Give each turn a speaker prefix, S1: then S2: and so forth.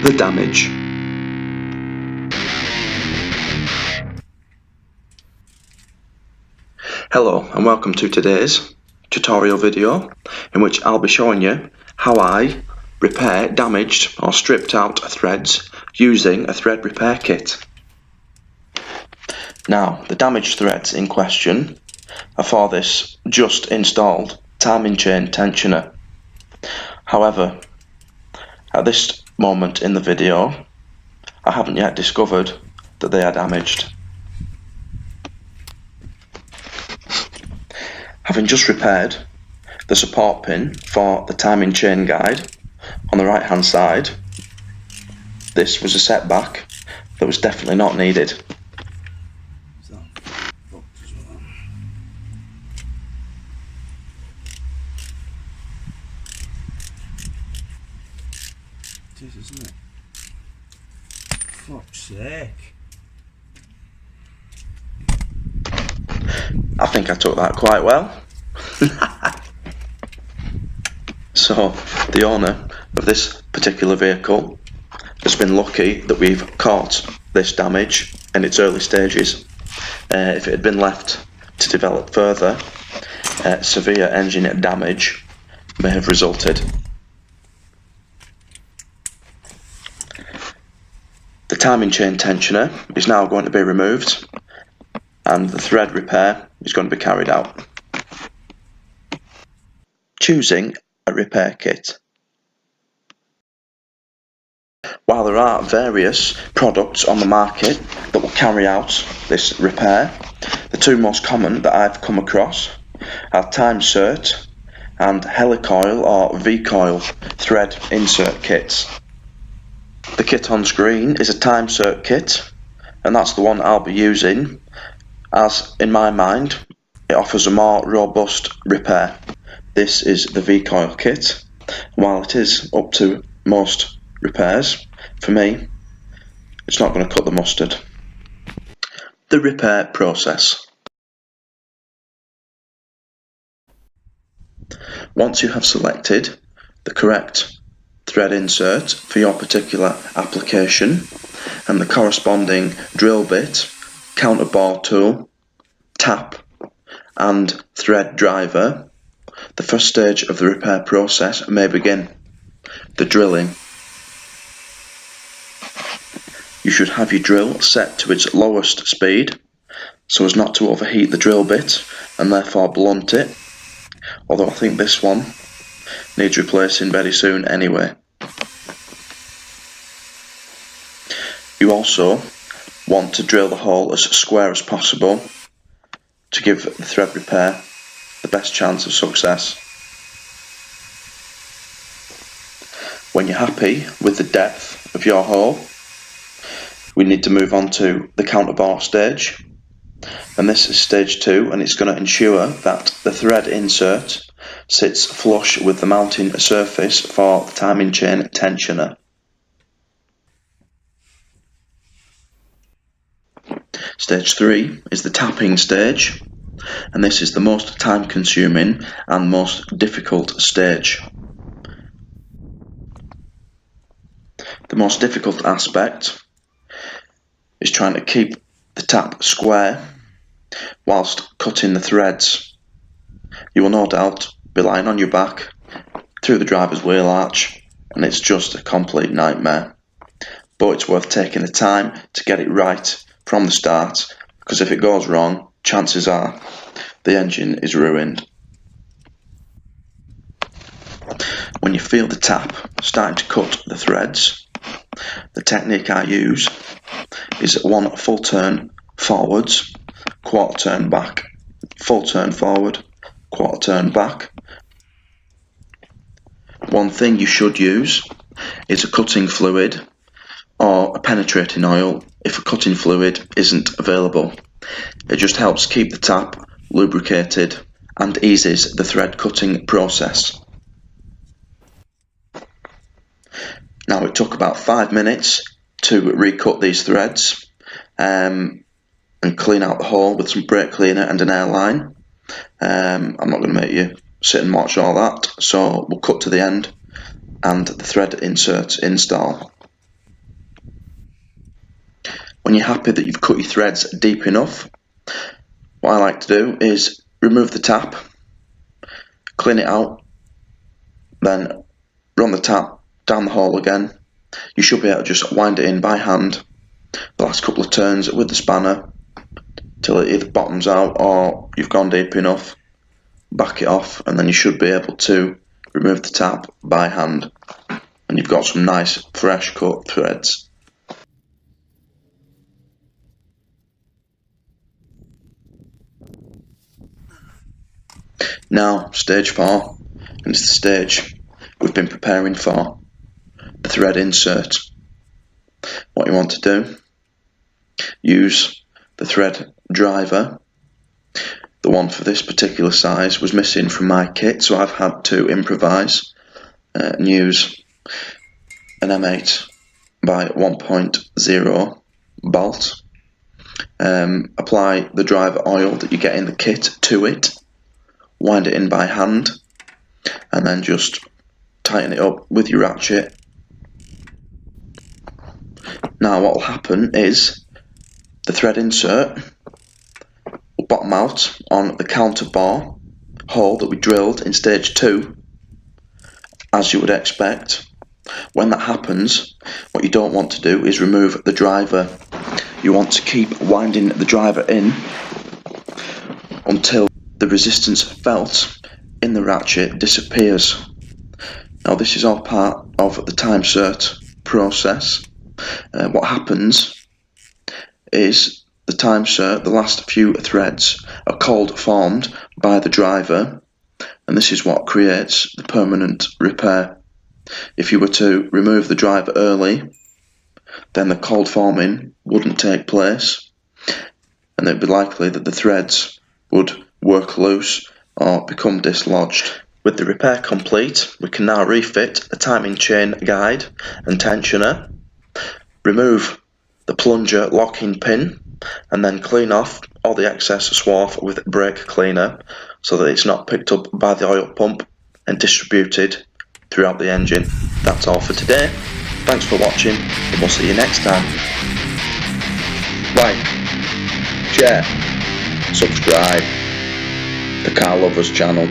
S1: the damage. Hello and welcome to today's tutorial video in which I'll be showing you how I repair damaged or stripped out threads using a thread repair kit. Now, the damaged threads in question are for this just installed timing chain tensioner. However, at this moment in the video, I haven't yet discovered that they are damaged. Having just repaired the support pin for the timing chain guide on the right hand side, this was a setback that was definitely not needed.
S2: It is, isn't it? Fuck's sake.
S1: I think I took that quite well. So, the owner of this particular vehicle has been lucky that we've caught this damage in its early stages. If it had been left to develop further, severe engine damage may have resulted. The timing chain tensioner is now going to be removed and the thread repair is going to be carried out. Choosing a repair kit. While there are various products on the market that will carry out this repair, the two most common that I've come across are Timesert and Helicoil or V-Coil thread insert kits. The kit on screen is a Timesert kit, and that's the one I'll be using, as in my mind it offers a more robust repair. This is the V-Coil kit. While it is up to most repairs, for me it's not going to cut the mustard. The repair process. Once you have selected the correct thread insert for your particular application and the corresponding drill bit, counter bore tool, tap and thread driver, the first stage of the repair process may begin, the drilling. You should have your drill set to its lowest speed so as not to overheat the drill bit and therefore blunt it, although I think this one needs replacing very soon anyway. You also want to drill the hole as square as possible to give the thread repair the best chance of success. When you're happy with the depth of your hole, we need to move on to the counter bore stage, and this is stage 2, and it's going to ensure that the thread insert sits flush with the mounting surface for the timing chain tensioner. Stage 3 is the tapping stage, and this is the most time consuming and most difficult stage. The most difficult aspect is trying to keep the tap square whilst cutting the threads. You will no doubt be lying on your back through the driver's wheel arch, and it's just a complete nightmare. But it's worth taking the time to get it right from the start, because if it goes wrong, chances are the engine is ruined. When you feel the tap starting to cut the threads, the technique I use is 1 full turn forwards, quarter turn back, full turn forward, quarter turn back. One thing you should use is a cutting fluid or a penetrating oil if a cutting fluid isn't available. It just helps keep the tap lubricated and eases the thread cutting process. Now, it took about 5 minutes to recut these threads and clean out the hole with some brake cleaner and an airline. I'm not going to make you sit and watch all that, so we'll cut to the end and the thread insert install. When you're happy that you've cut your threads deep enough, what I like to do is remove the tap, clean it out, then run the tap down the hole again. You should be able to just wind it in by hand the last couple of turns with the spanner till it either bottoms out or you've gone deep enough. Back it off, and then you should be able to remove the tap by hand, and you've got some nice fresh cut threads. Now stage 4, and it's the stage we've been preparing for, the thread insert. What you want to do, use the thread driver. The one for this particular size was missing from my kit, so I've had to improvise and use an M8 by 1.0 bolt. Apply the driver oil that you get in the kit to it, wind it in by hand, and then just tighten it up with your ratchet. Now what will happen is the thread insert will bottom out on the counter bore hole that we drilled in stage 2, as you would expect. When that happens, what you don't want to do is remove the driver. You want to keep winding the driver in until the resistance felt in the ratchet disappears. Now this is all part of the time cert process. What happens is the time cert, the last few threads are cold formed by the driver, and this is what creates the permanent repair. If you were to remove the driver early, then the cold forming wouldn't take place, and it would be likely that the threads would work loose or become dislodged. With the repair complete, we can now refit the timing chain guide and tensioner, remove the plunger locking pin, and then clean off all the excess swarf with brake cleaner so that it's not picked up by the oil pump and distributed throughout the engine. That's all for today. Thanks for watching, and we'll see you next time. Like, share, subscribe, the Car Lovers channel.